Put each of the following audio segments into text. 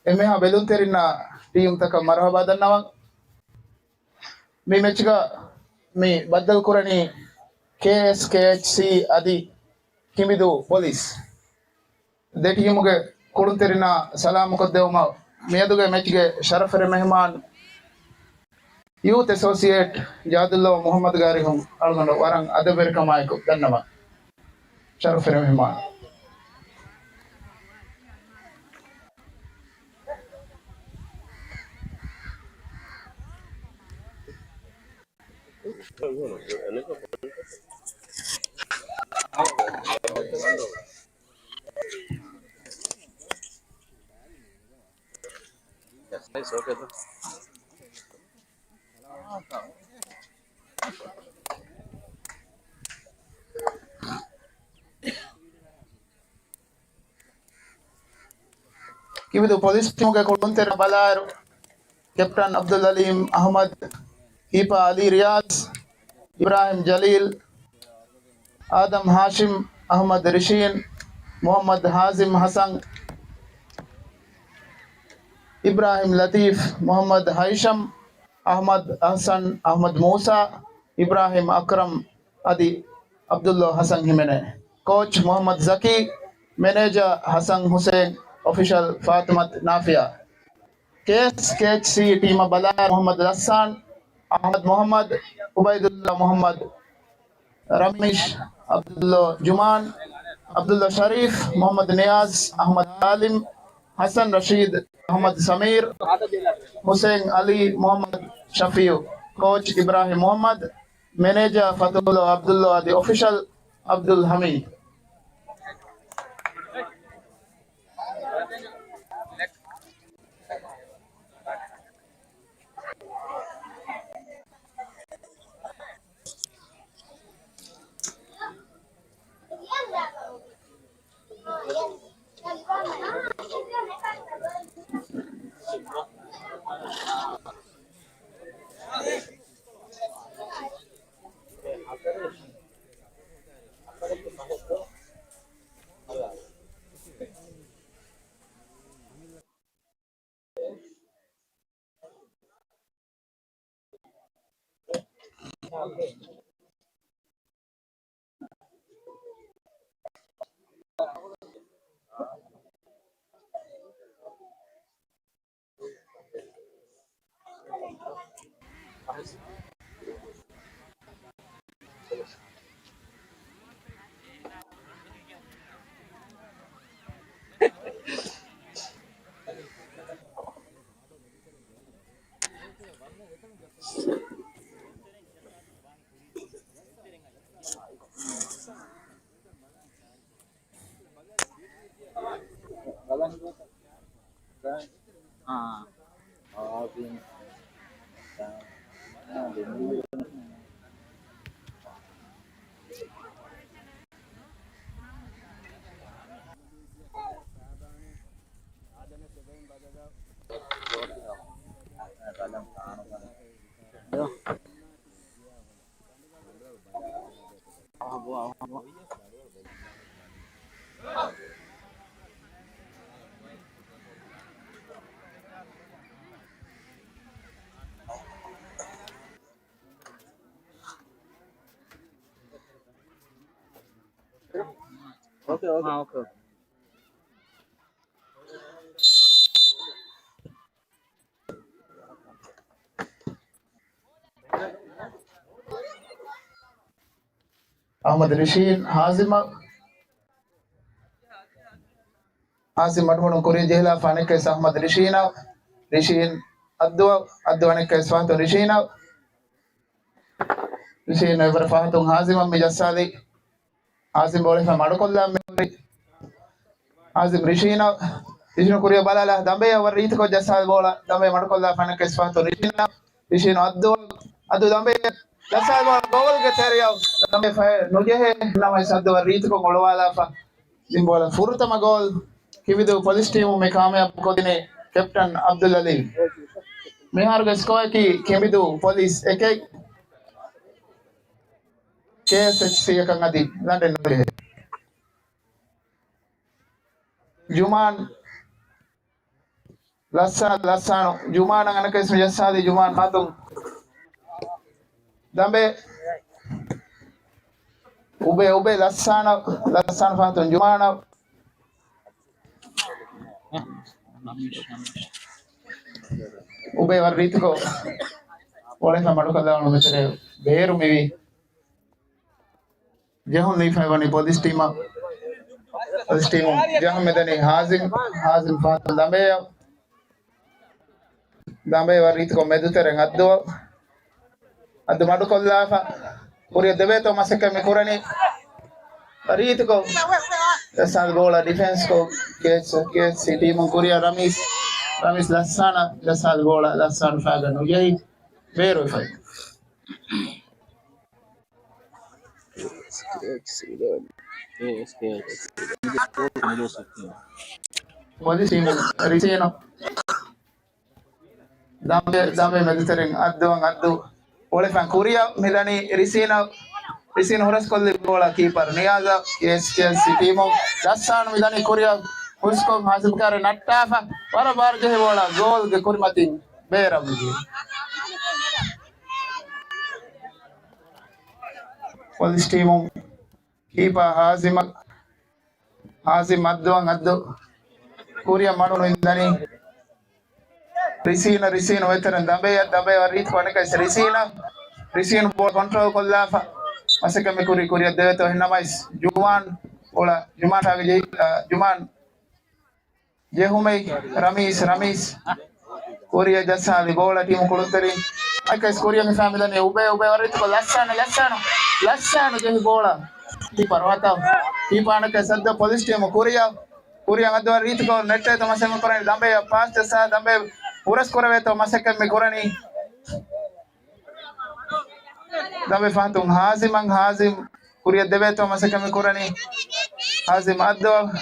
එමෙහා බෙදුම් තෙරින්න team තක මරහබා දන්නවා මේ match එක මේ බද්දල් කුරණී KSKHC අදි කිමිදු පොලිස් දෙටියමුගේ කුරුන් තෙරින්න ಸಲಾಮುಕೊತ್ ದೇವಮ ಮೇದುಗೆ ಮ್ಯಾಚ್ಗೆ ಶರಫರೆ ಮೆಹಮಾನ್ ಯೂತ್ ಅಸೋಸಿಯೇಟ್ ಜಾದುಲ್ಲಾ ಮೊಹಮ್ಮದ್ ಗಾರಿ ಹಂ ಅಳ್ಗೊಂಡು ವರಂಗ್ ಅದಬೇರೆ ಕಮಾಯಕು ಧನ್ಯವಾದ ಶರಫರೆ ಮೆಹಮಾನ್ ಕಿವಿದು ಪೊಲೀಸ್ ಟೀಮ್ಗೆ ಕೊಡುವಂತಿರೋ ಬಲಾರು कैप्टन अब्दुल अलीम अहमद हीपा अली रियाज इब्राहिम जलील आदम हाशिम अहमद रिशीन मोहम्मद हाजिम हसन इब्राहिम लतीफ़ मोहम्मद हाइशम अहमद हसन अहमद मूसा इब्राहिम अकरम अदी अब्दुल्ला हसन हिमेने कोच मोहम्मद जकी manager Hasan Hussain official Fathimath Nafiya KSKHC team बलार Mohammed Rasan Ahmed Mohammed Ubaidulla Mohammed Ramesh Abdulla Juman Abdulla Sharif Mohammed Niyaz Ahmed Alim Hasan Rasheed Mohammed Sameer Hussain Ali Mohammed Shafiu coach Ibrahim Mohammed manager Fathulla Abdulla the official Abdul Hameed Okay. Ahmed Rishin Hazim मठमण कुरी जेहला फानिक अहमद रिशीन अद्दु अनिक स्वात रिशीन इवर फाहतु हाजिम मिजसाली हाजिम बोले मडकोल्ला हाजिम रिशीन रिशीन कुरिया बलाला दंबे अवर रीत को जसाल बोला दंबे मडकोल्ला फानिक स्वात रिशीन अद्दु दंबे जसाल बोला गोल के तेरिया दंबे नुजे है नमय सद्दु रीत को मोड़वाला फा जिम्बोला फुरतम गोल किविदु पुलिस टीम में कामयाब को दिने कैप्टन अब्दुल अली मिहार गस्को की किविदु पुलिस एक KSHC कंगदी लंडन में जुमान Lassano Juman ang anak kay Sadi Juman Matung Dambe Ube Lassano Fatung Jumana Ube Varrituko Oleh Maduka Beru maybe Jahun Leaf Havani Police team Jahun Medani Hazim Fatung Dambe Varrituko Medutere Addo Madukollafa Kuria Deveto Masaka Mekurani Varrituko Dasal bola defense ko kes team Kuria Ramis Lassana Dasal bola Lassan Fagano Yay Beru Fai Police team Ricino Dambe Mediterranean Addu Ole fan Korea Milani Ricino Horas Kolli bola keeper Niaza yes team Lassan Milani Korea Usko Hazim Kare Nattafa Barabar je bola goal ge Kurmati Beram Police team keeper Hazim Addu Korea Manu Indani Risina veteran Dambe Varrit Konakas Risina ball control Kollafa Masaka Mikuri Korea Deveto Hinamais Juman Ola Juman Juman Jehumei Ramis Korea Jasali bola team Kulutari Akas Korean family Ube Varrit Lassano Jehi bola keeper Wata Keepanakas at the police team Korea Adwa Ritko Nette Tomasema Koran Dambe past Sa Dambe Uras Koraveto Masaka Mikurani Dambe Fatung Hazim Kuria Deveto Masaka Mikurani Hazim Addo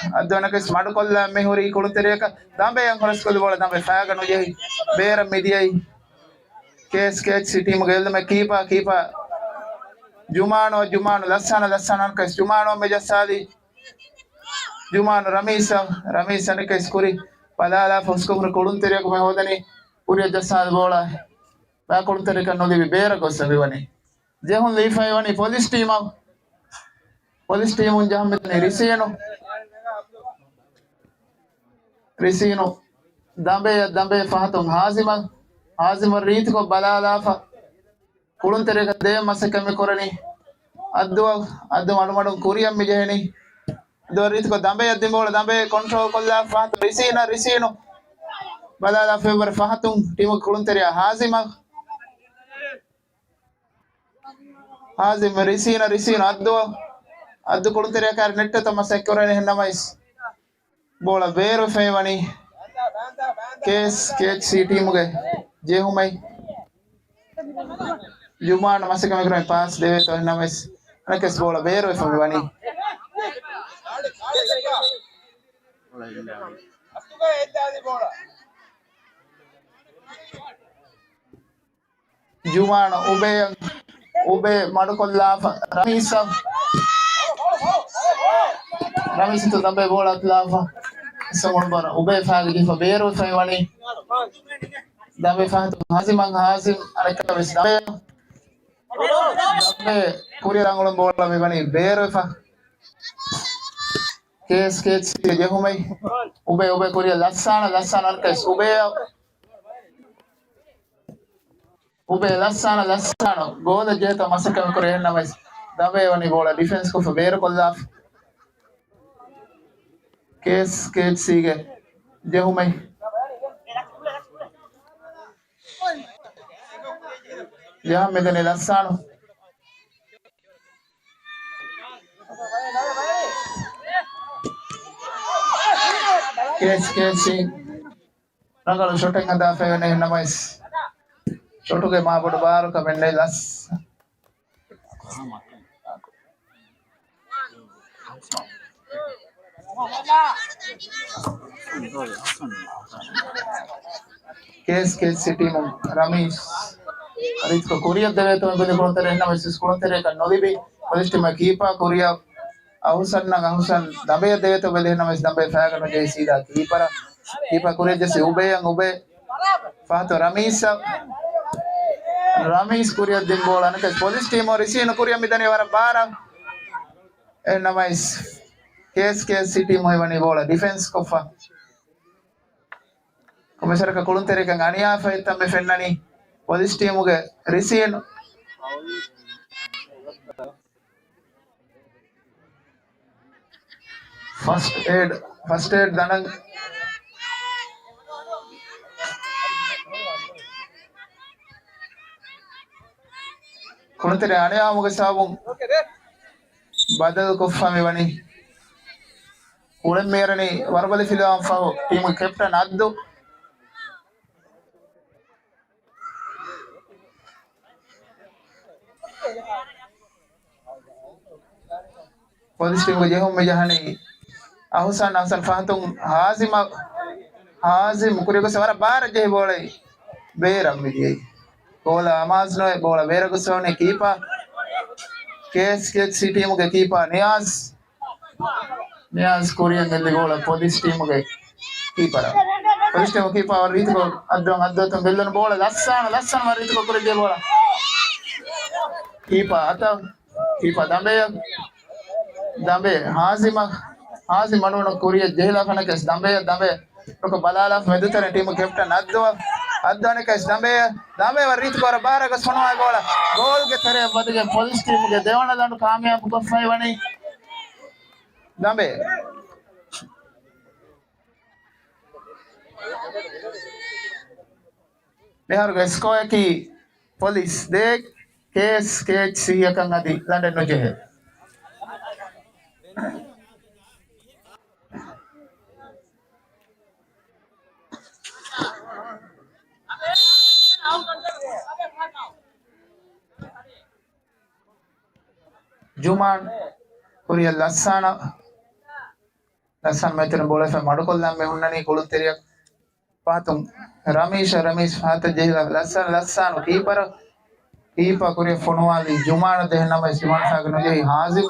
Nakas Madukolla Mehuri Kulutereka Dambe yang Horas Kolbola Dambe Fagano Yehi Bear Mediai Case City Mugel Keeper Jumano Lassana Kas Jumano Mejasadi Jumano Ramis Anikas Kuri Palala Fosco Kulunteria come Hodani Uria Jasal Bola Bakulterica no devi Bera Cosavani Jehun Leafai police team un Jamet Risino Dambe Fatum Hazima Ritko Balalafa Kulunterica de Masakami Korani Addu Madumadu Kuria Mijani Doritko Dambe at the Mola Dambe control Kola Fat Risino Balala favor Fatum Timo Kulunteria Hazim Risino Addu Kulunteria Carnetta Tomasakura Henamais Bola Vero Favani Case City Muge Jehumai Juman Masakamagra pass David Namis Nakas Bola Vero Favani Juman Ube Madukolla Ramis to Dambe Bola Lava someone Ube Fagdi for Bero Favani Dambe Fatum Hazim Alekavis Dambe Kurirangulam Bola Mivani Bero Case Jehumai Ube Korea Lassana Alkas Ube Lassano Gola Jeta Masaka Korean Namas Dambe Vani Bola defense ko Favero Kollaf Case Sige Jehumai Jaham Medani Lassano Case Nagalo shooting at the Fagan Namas Shoto ke Mahaboda Bar Kamendelas Case City Ramis Aritko Korea Deveto and the Conter Namas Conter and Nodibi Police team Keeper Korea Ausan Dabe Deveto Velenamas Dambe Fagan Jay Sida Keeper Kipa kuria jesi ube yang ube. Fato Ramis kuria din bola ne police team or isi no kuria midani vara bara. Na mais KSKC team hoivani bola defense kofa. Começar com a coluna que ganha foi também fennani police team que receive first aid danang coluna tere ane amuge sabung badal kofa me vani ulen merani warbali filam faho team captain addu police team ko jehum me jahani ahusan fahatung hazim kuria ko sawara bara jehi bolai beram midiyai bola amaz no bola bera ko sone keeper KSKC team ke keeper Niaz kuria ngelli bola police team ke keeper police team keeper avar riti ko addo bellon bola lassana mariti ko kuria bola keeper dambe hazim manuna kuria jehla kana kes dambe ko balala medutare team captain addone kes dambe warit ko bara ko sonwa goal ke thare badige police team ke devana dandu kamyab ko fai wani dambe nehar ko score ki police dek KSKC akan adi London no jehe Juman kuria lassan meter bola fe madukollam me unnani kulun teriyak patum Ramesh hata jehla lassan keeper kuria fonwali Juman dehna me Juman sagno jehi hazim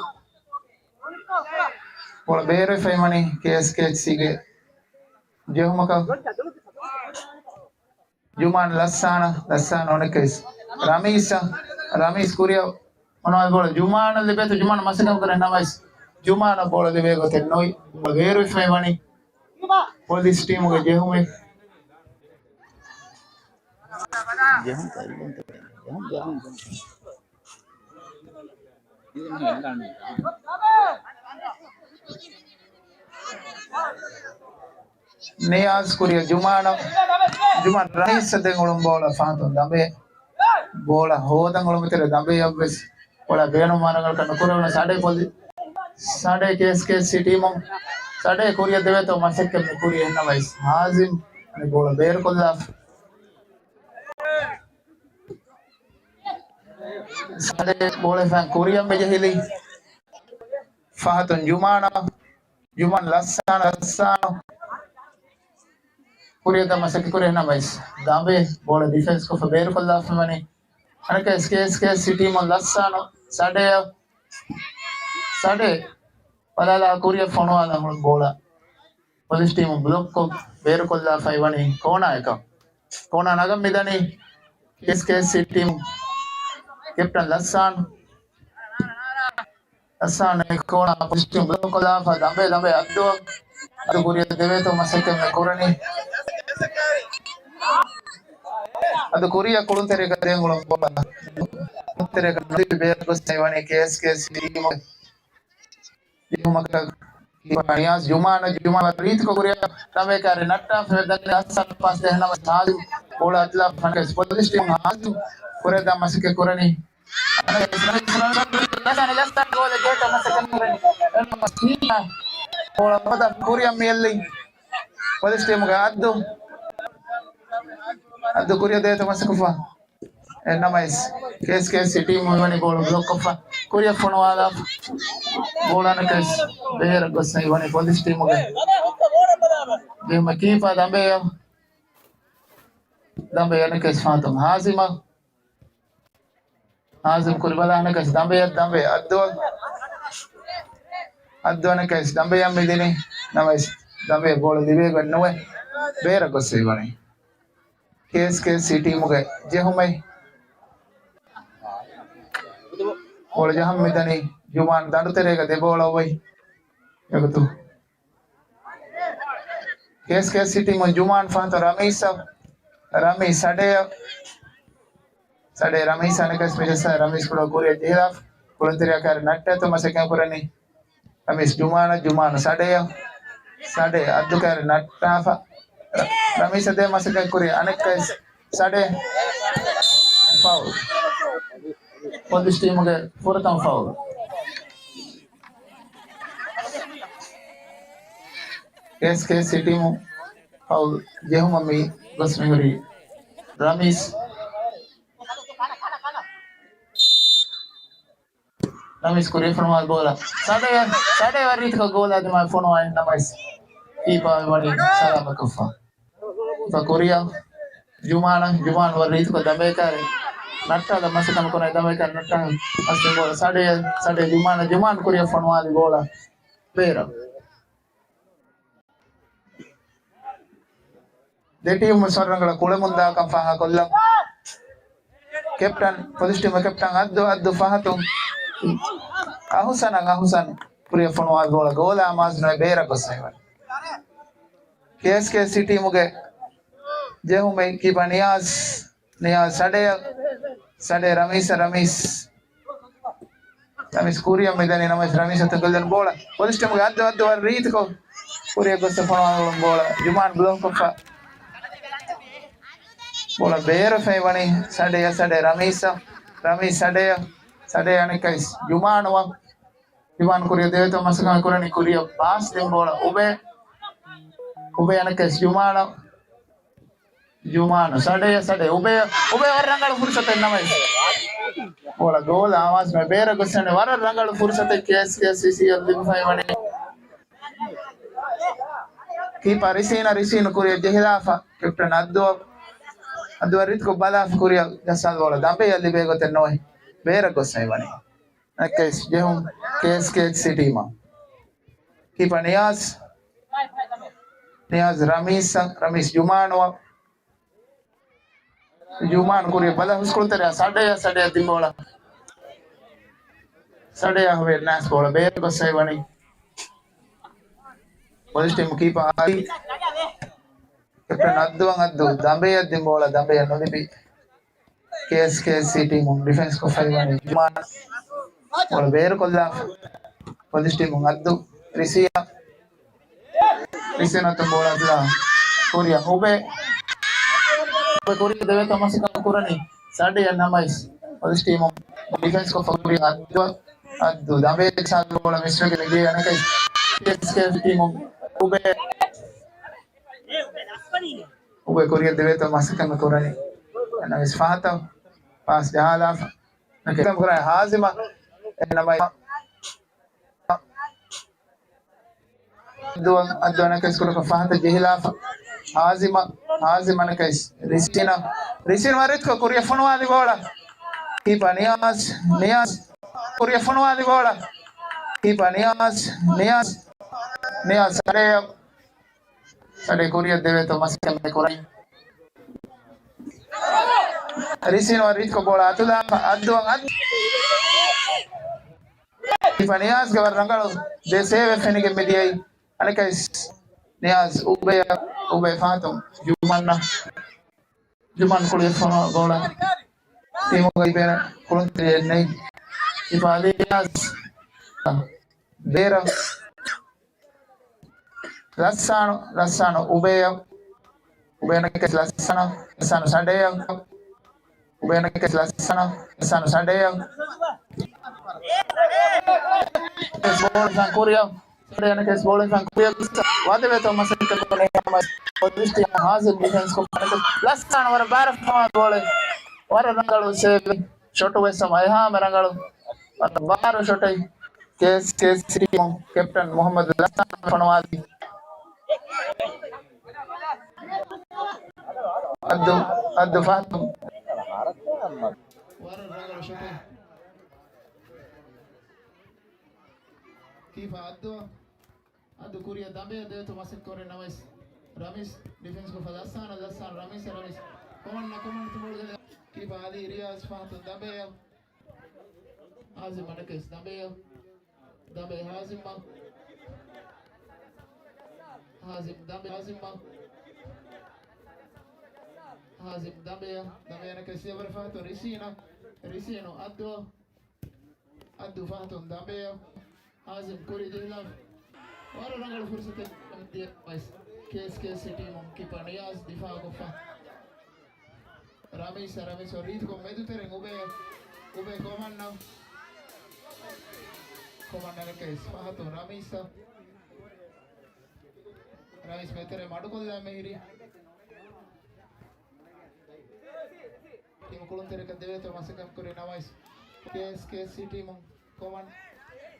bola bere fe mani KSKC ge jehumaka Juman lassan onekes Ramesh kuria Ono bola Jumana lebeto Jumana masakam kare namais Jumana bola lebego te noi bagero ifemani police team ke jehume Niaz kuria Juman rais dengolum bola fanto dambe bola hodangolum tere dambe yabbes bola beno managal kan kurana sade KSKC team sade kuria deve to masekke me kuria na mais hazim ani bola ber kolla sade bola fan kuria me jehili fahatun Juman lassan kuria da masekke kuria na mais dambe bola defense ko ber kolla famani anaka KSKC team lassan sade palala kuria fonwala bola police team block ko beru kolla faivani kona nagam midani KSKC team captain lassan kona police team block kolla fa dambe addu kuria deve to masake me korani adu kuria kulun tere kadengulum bola tere kadri beru ko faivani KSKC team Jumaka Niaz Juman rit ko kuria tame kare natta fedan asal pas dehna mas bola atla fankes police team hazim kuria da masake korani lasta gol geta masake korani masina bola pada kuria melli police team ga addu kuria de to masake fa namais KSKC team hoivani bola block fa kuria fonwala bola ne kes ber gosai vani police team ge de makipa dambe ne kes fatum hazim kurbala ne kes dambe addu ne kes dambe yam medini namais dambe bola dibe gannoe ಬೇರೆ ಗೊಸ್ಸಿ ಬನ್ನಿ KSKC ಟೀಮ್ಗೆ ಜೆಹುಮೈ Wala jaham midani Juman dandu terega debola wai yagutu KSKC team Juman fanto Ramesh sade Ramesh anaka special Ramesh kuda kore jehaf kulantiria kar natta to masakya kurani Ramesh Juman sade addu kar natta fa Ramesh ade masakya kore anaka sade foul for this team ge fourth foul KSKC team foul jehu mami Gosmiguri Ramesh Kuria from bola sade warit ko gola de ma phone wa namais ipa wani sala makufa fa Kuria Juman warit ko dabe kare natta da masakam ko dabe kare natta asin bola sade Juman Kuria phone wa bola pera de team sorrangala kule munda kam fa kollam captain police team captain addu fahatum Ahusan Kuria phone wa gola mas no beira gosai KSKC team ge jehu mai ki Niyaz sade Ramesh Kuria midani Ramesh atangoldan bola police team ge addu war reet ko Kuria gosse phone wa bola Juman block ko fa bola beira fai wani sade Ramesh sade anikais Juman Kuria deveto masakam kurani Kuria pass dem bola ube anikais Juman sade ube warrangal fursat namai bola goal आवाज में बेर गुस्सने warrangal fursat KSKC lim fai wani ki Risina Kuria jehilafa captain addu arit ko bala Kuria jasal bola dambe yalli bego tenoi beer gussai wani anikais jehum KSKC team ki Niyaz Ramesh Juman Kuria bala huskultare sade dimbola sade have nas bola beer gussai wani police team keeper Ali captain addu dambe dimbola dambe nodibi KSKC team defense ko fai wani Juman bola beer kolla police team addu Risina to bola la Kuria ube Kuria deve to masakam kurani sade namais police team defense ko Kuria addu dambe sal bola miswe ke lege anakai KSKC team ube Kuria deve to masakam kurani ana isfahata pas jahala nakam kurani hazima namai addu anakai skulu ko fahata jehilafa hazima anakai Risina warit ko Kuria phone wa bola kipa Niyaz Kuria phone wa bola kipa Niyaz sade Kuria deve to masakam kurani Risina warit ko bola addu kipa Niyaz ke warrangal de save fenige mediai anikais Niyaz ube fatum Juman Kuria phone bola timo gai pera kulantre nei kipa Niyaz beera Lassano ube nakes Lassano sade ube nakes Lassano sade ball sang Kuria sade nakes ball sang Kuria wade veto masakam ko nei police team hazim defense ko Lassano war bar ball war rangalu save shot wesam ha merangalu bar shot KSKC team captain Muhammad Lassano Fanwadi addu fatum kifa addu Kuria dambe deveto masakam namais Ramesh defense ko Lassan Ramesh Command to keep Ali Riaz Fatun Dabe Hazim Anakis Dabe Hazim Dabe Anakis ever Fatun Risino Addu Fatun Dabe Hazim Kuri Dilaf Wara Rangal Fursate KSK City keeper Niaz Difa Gofa Ramesh Rit ko Medutering Ube Command now Commander case Fahato Ramesh Metere Madukola Mehiri Tim Kuluntere Kadeveto Masakam Kurinawais KSK City Command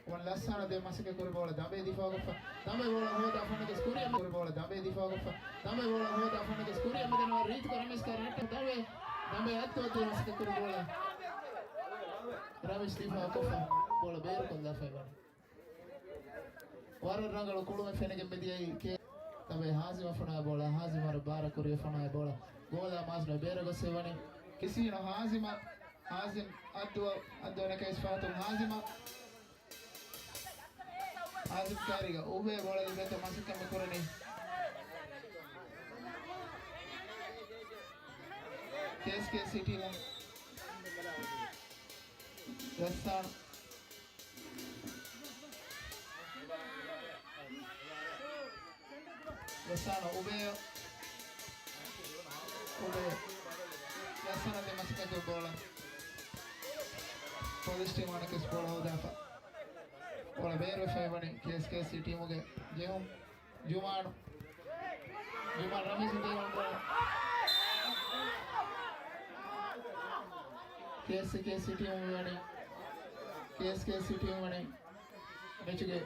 one Lassana de Masaka Kuribola Dabe Difa Gofa Dame Bola Hoda Fanaka Skuria Kuribola Dabe Difa Gofa Dame Bola Hoda Fanaka Skuria Medana Rit Ramesh Karata Dame Atto de Masaka Kuribola Ramesh Difa Gofa Bola Bear con la Feva Wara Rangal Kuluma Fenega Media Dame Hazima Fana Bola Hazima Bara Kuria Fana Bola Gola Masna Berago Sevani Kisino Hazim Adona Case Fatum Hazim Kariga Ube Bola Beto Masaka Kurani KSK City Lassana Ube Lassana de Masaka Bola Police team on a kiss Bola Hodafa Bola Bear Favani KSK City Muge Jehum Juman Ramesh KSK City Mugani KSK City Mugani Mechuge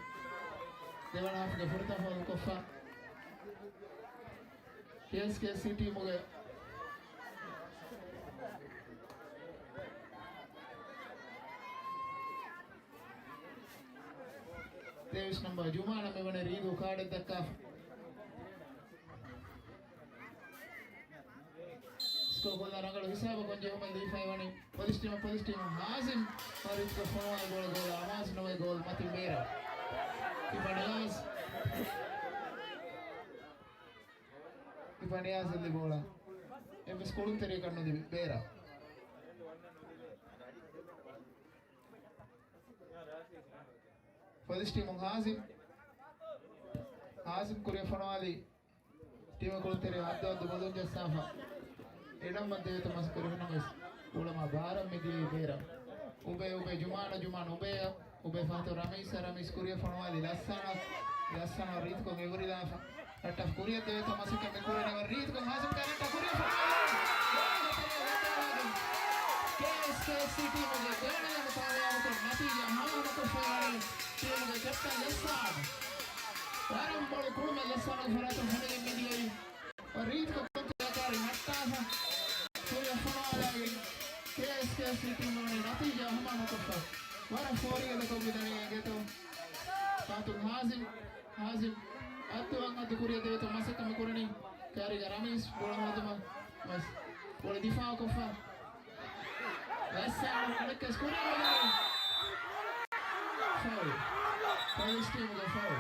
Devan half the Furta for Kofa KSK City Muge Davis number Jumana Mevana Rigo card at the cuff. Skokola Rangal Visaba Konjoma Defivani, Police team Hazim or it's the phone goal, Amas no goal, Matimbera. Ipanias in the bola. If it's Kolum Tereka no the Bera. Police team Hazim Korea Fanali team Koltere Hadda the Bologna Safa Edam Made Thomas Koreanas Ulama Bara Midi Bera Ube Jumana Ube Fato Ramesh Korea Fanali Lassana Rit con every laugh at of Korea de Thomas Korea Rit con Hazim Karata Korea KSK City with the Matija Hamako Team the Captain Lassan. Varam Bol Kuma Lassan Farato Henry Media. A read of Kontaka Natasa. Korea Fanala KSK City Natija Hamako. What a 40 of the Kombinari Ghetto. Fatum Hazim Atuanga the Korea de Masaka Makurani. Carry Ramesh Bola Bola Difa Kofa. Lassan Makas Korea. Police team will foul.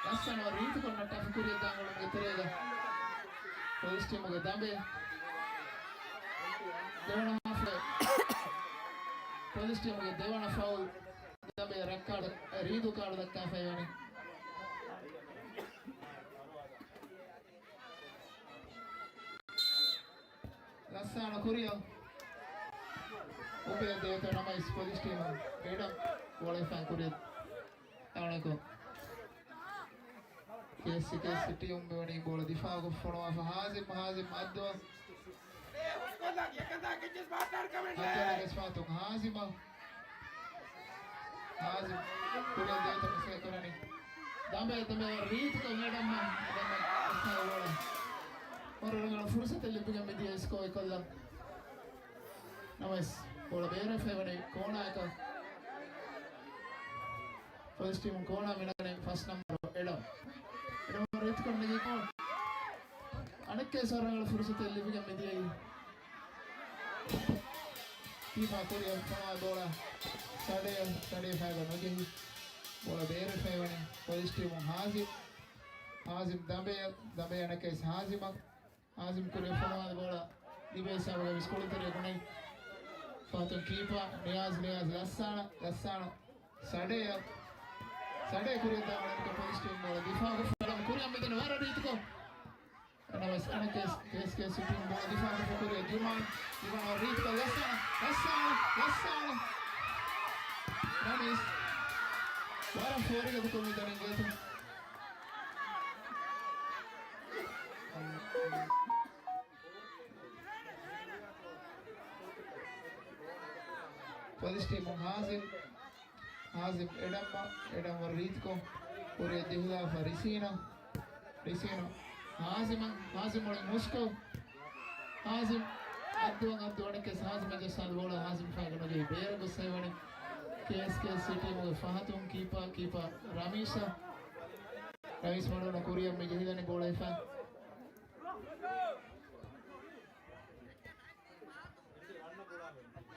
Lassana Rit con a tough Korea Dangle Getrega. Police team will Dambe. Devana half. Police team will Devana foul. Dambe record Ridu card the cafe. Lassana Korea. Ube Devata Ramais Police team. Qualifying Korea. Taunako. KSK City Umbani Bola Difa for Hazim Adwa. Hazim Korea Devata Sekorani. Dambe Reed to Madam or Fursa Lipiga Media Sco Kola. Namas Bola Bear Favor Kona. First team Kona Minane, first number Edam. Ida etkon lagi kon. Anak seorang kalau furusat lebih kami dia ini. Tiba Korea sama bola. Sade five lagi. Bola bere five ni. Police team Hazim dambe anak Hazim Korea sama bola. Dibe sama kami sekolah terus Fatun keeper Niaz Lassana Sade Korea dalam ke police team bola difah ke dalam Korea medan wara di itu kok. Nawas anak kes shooting bola difah ke Korea Juman rit ke Lassana Namis wara fore ke tu medan gitu. Police team Hazim Edam Rit ko Korea Dihula Risino Hazim oleh Musko Hazim Adduan ke Hazim aja sal bola Hazim faga lagi ber gusai wani KSK City mo Fahatum keeper Ramis malo na Korea me jehida ni bola fa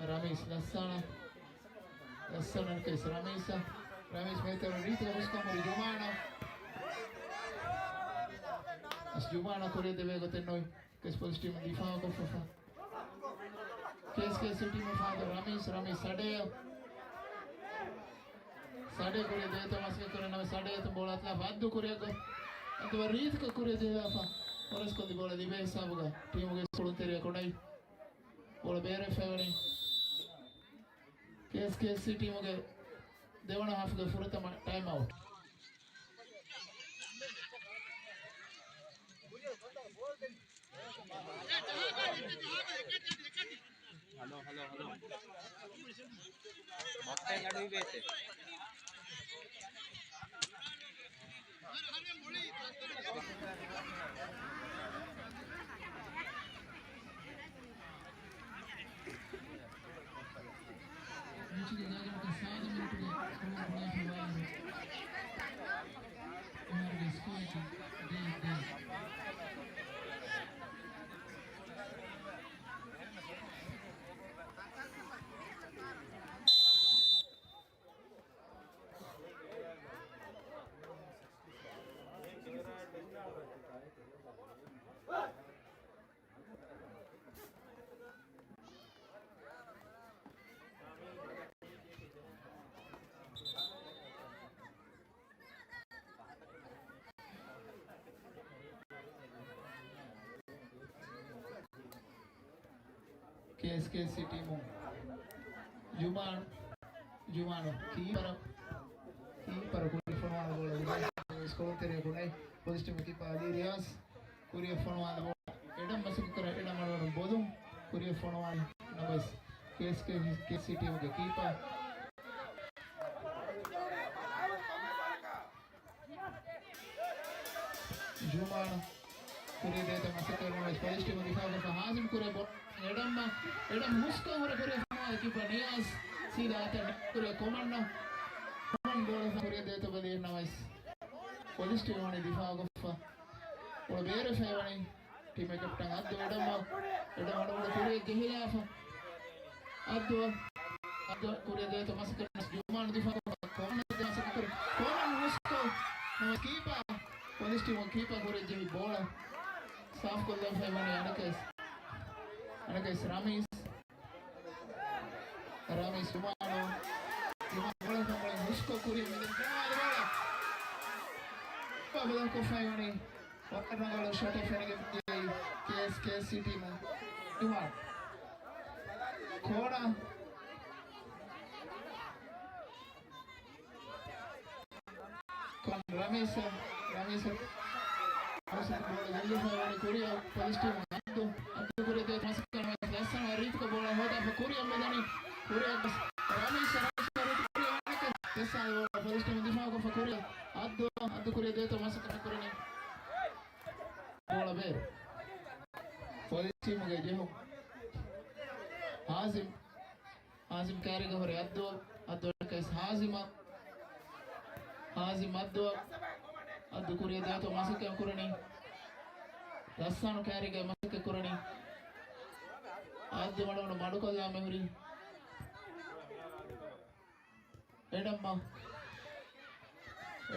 Ramis Lassana ke Ramis meter Rito busca muri Jumana Korea deve gote noi que es police team difaa ko fafa KSK City में father Ramis Sade Korea deve to maske करे ना Sade तो बोला था वादु Korea को तो रीत को Korea deve apa और इसको दी बोला दी बेसा होगा टीम के स्कूल तेरे को नहीं बोला बेरे फेवनी KSK City mo ge devana half ge furata time out hello motte ngadu bete KSK City mo Jumano keeper ko forma bola score tere ko nai police team ki pali Riaz Korea forma bola edam masuk kara edam malon bodum Korea forma nabas KSK City mo keeper Jumano Korea deta masuk kara nabas police team ki pali Hazim Korea edam muska hore Korea forma keeper Niaz सीधा आता Korea command bola Korea deta bali nabas police team wani difaa goffa or bere fayani team captain addu edam Korea gehila fa addu Korea deta masakar Juman difaa command masakar command musko no keeper police team keeper Korea jehi bola saaf kolla fayani anakes Ramis Jumano bola musko Korea medan bola Pablo Kofayoni warna kalau shot fenege KSK City mo Juman Kona kon Ramis bola jeli Fayoni Korea police team addu Korea de masukkan Lassana rit ko bola hoda fa Korea medani Korea Ramis Korea police team difaa ko fa Korea addu Korea de to masukkan Korea bola ber police team ge jeho Hazim carry go hore addu kai Hazim addu ಅದು ಕುರಿಯದ ಅಥವಾ ಮಸಕ್ಕೆ ಕುರಣಿ ರಸ್ಸಾನು ಕ್ಯಾರಿಗೆ ಮಸಕ್ಕೆ ಕುರಣಿ ಅದು ಮಾಡೋಣ ಮಡುಕಲ್ಲ ಮೆಹುರಿ ಎಡಮ್ಮ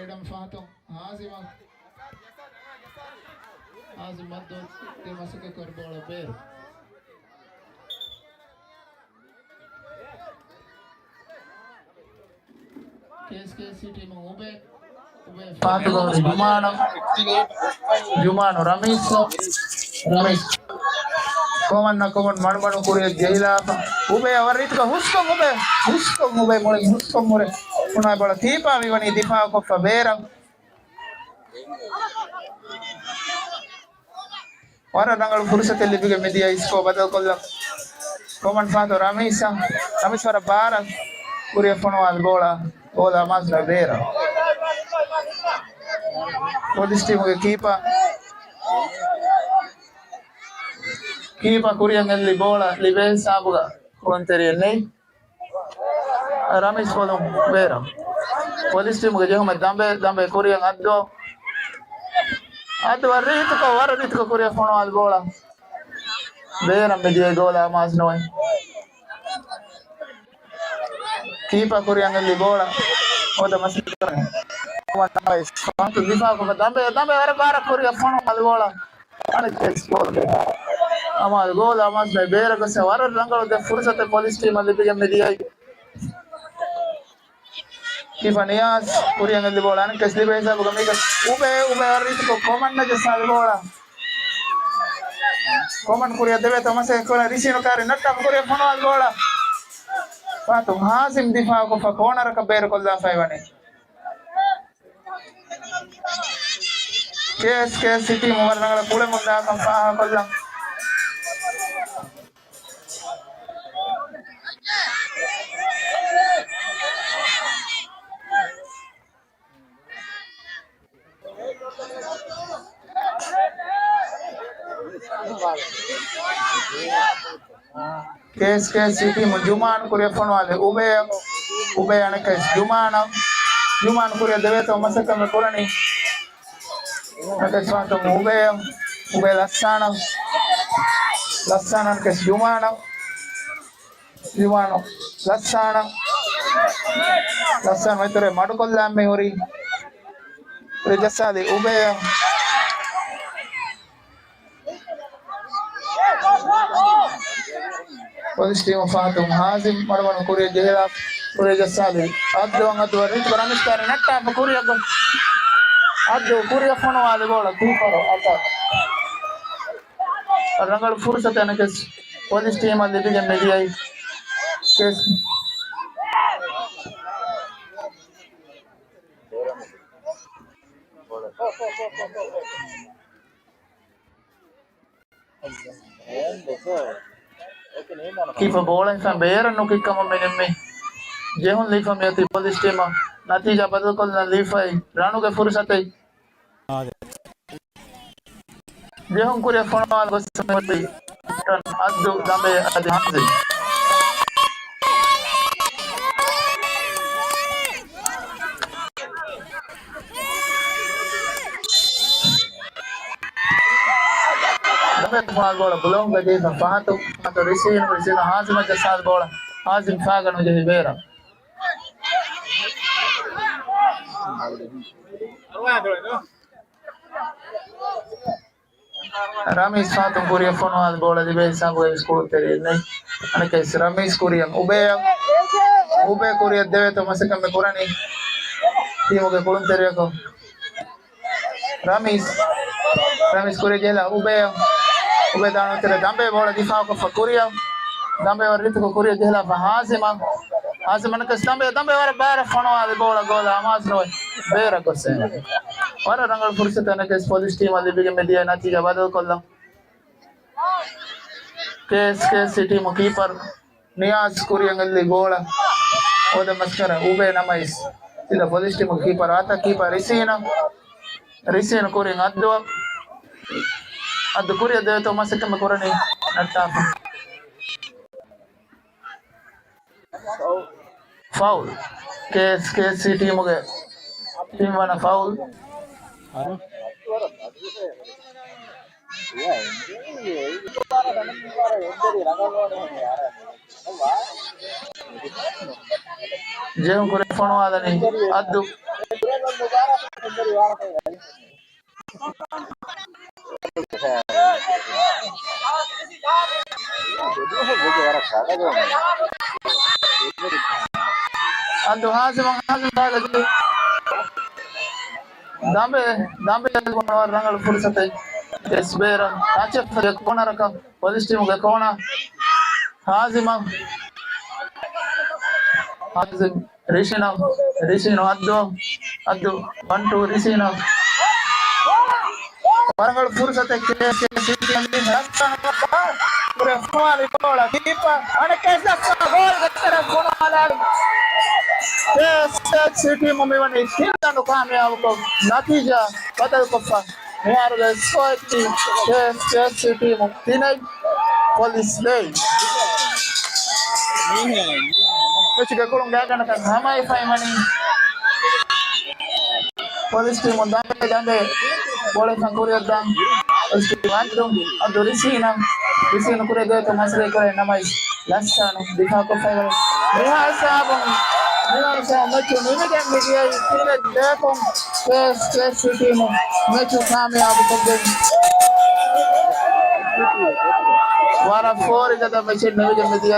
ಎಡಮ್ ಫಾತಂ ಹಾಸಿಮ ಹಾಸಿ ಮದ್ದು ಮಸಕ್ಕೆ ಕೊರ್ಬೋಳ ಬೇರು KSKCT ube Fatu Jumano Ramesh Koman Manmanu Korea Jaila Ube Avaritka Husko Ube More Puna Bala Tipa Vivani Dipa of Favera Waranangal Pursa Televiga Media Isco Badal Kola Koman Fatu Rameswara Bara Korea Fono Algola Bola mas na beira. Police team ke kipa kuriangan bola libe sabuga konteri nei Ramesh kolom beira. Police team ke jang dambe kuriang addo warit ko kuria fono al bola beira media gola mas noi kipa kuriangan bola oda masih keren Quanto difa ko dambe ara bara koria fono al bola ana explode amal gola mas na beira ko se wara rangalo de fursate police team ali biga media kipa nias kuriangan bola ana kesli besa buga mega ube arit ko command na sal bola command kuria debe to mas ko risino kare natta kuria fono al bola Patung Hasim difa ko fa corner ka bear ko da faivane KSKCT Momarnangala Kule Munda kam fa kollam KSKCT Juman Korea phone wale ube anaka Juman Korea debe to masaka me korani maka swanto ube lassana ke Jumano lassana metore madukolla me hori rejasade ube Police team Fatum Hazim Marwan Korea Jehla Korea Jasali Addu warit Ramesh natta Korea Addu Korea fono ade bola keeparo ata rangal fursate anake police team ali bige media case Kipa bola fa beira no kikama menemme jehun lifa me ati police team natija badal kol na lifa ranu ke fursate jehun kure fono al gosamati addu dambe adi hanze dambe fono bola belum gaje fa fato receive Hazim ke sath bola Hazim faga no je beira Ramesh Fatum Korea fono al bola di besa go school tere nei anake Ramesh Korea ube Korea debe to masaka me korani timo ke kolon tere ko Ramesh Korea jela ube dano tere dambe bola difa ko fa Korea dambe warit ko Korea jela fa Hazim anake dambe war bara fono al bola gola amas no beira ko se Wara rangal fursate anake police team ali bige media natija badal kollam KSKCT keeper Niaz Kuriangalli gola oda maskara ube namais ila police team keeper ata keeper Risina Kuriang addu Kuria de to masaka me korani natta foul KSKCT team wana foul Jeng kure fono ada nih adu adu hazim lagi dambe rangal fursate esbera tache fage kona raka police team ge kona hazim Rishino adu 1-2 Rishino Warangal fursate Refari bola keeper and kaisa gol gatara konalan city mumivani sindanu kamyab ko natija badal koppa yaar soiti city mumtinai police lay Mechiga kulung gagan kan hamai fai mani police team dambe boleh sangkuri dang police team adu risina kure de to masre kore namai lasano dikha ko fai rihasa mechu nimi kan media tine dekon city mo mechu kamyab ko den wara for jada mechu nimi media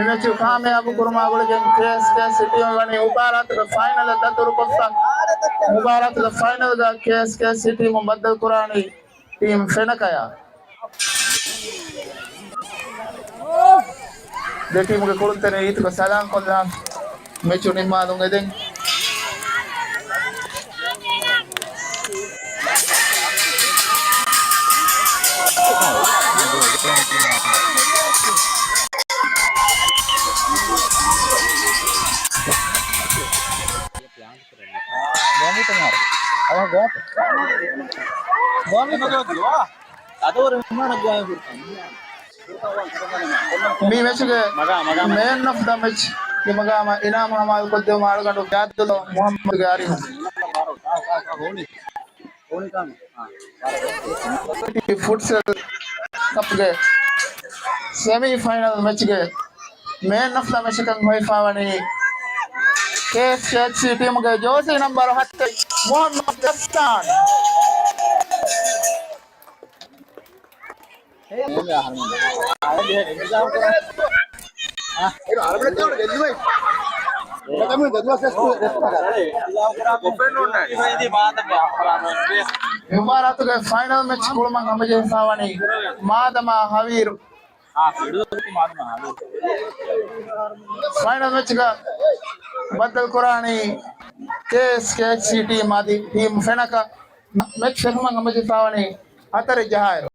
mechu kamyab kurma gole gen city wani ubarat final datur kosta mubarak the final ga city mo badal qurani team fenakaya de team ke kulunte itu ko salam kolla mechu ni malung edeng మీ match man of the match నిమగా ఇనామ హమాల్ కొద్ది మాడగండు క్యాతులో మొహమ్మద్ గారి futsal ಕಪ್ಗೆ semifinal ಮ್ಯಾಚ್ಗೆ ಮ್ಯಾನ್ ಆಫ್ ದ ಮ್ಯಾಚ್ ಕಂಗ್ ಹೊಯ್ಫಾವಣಿ KSKC ಟೀಮ್ಗೆ ಜೋಸಿ ನಂಬರ್ 10 ಮೊಹಮ್ಮದ್ ದಸ್ತಾನ್ Ibaratnya final match kulmang amaje sawani madama havir final match ga badal qurani KSKC team adi team fenaka match kulmang amaje sawani atare jahair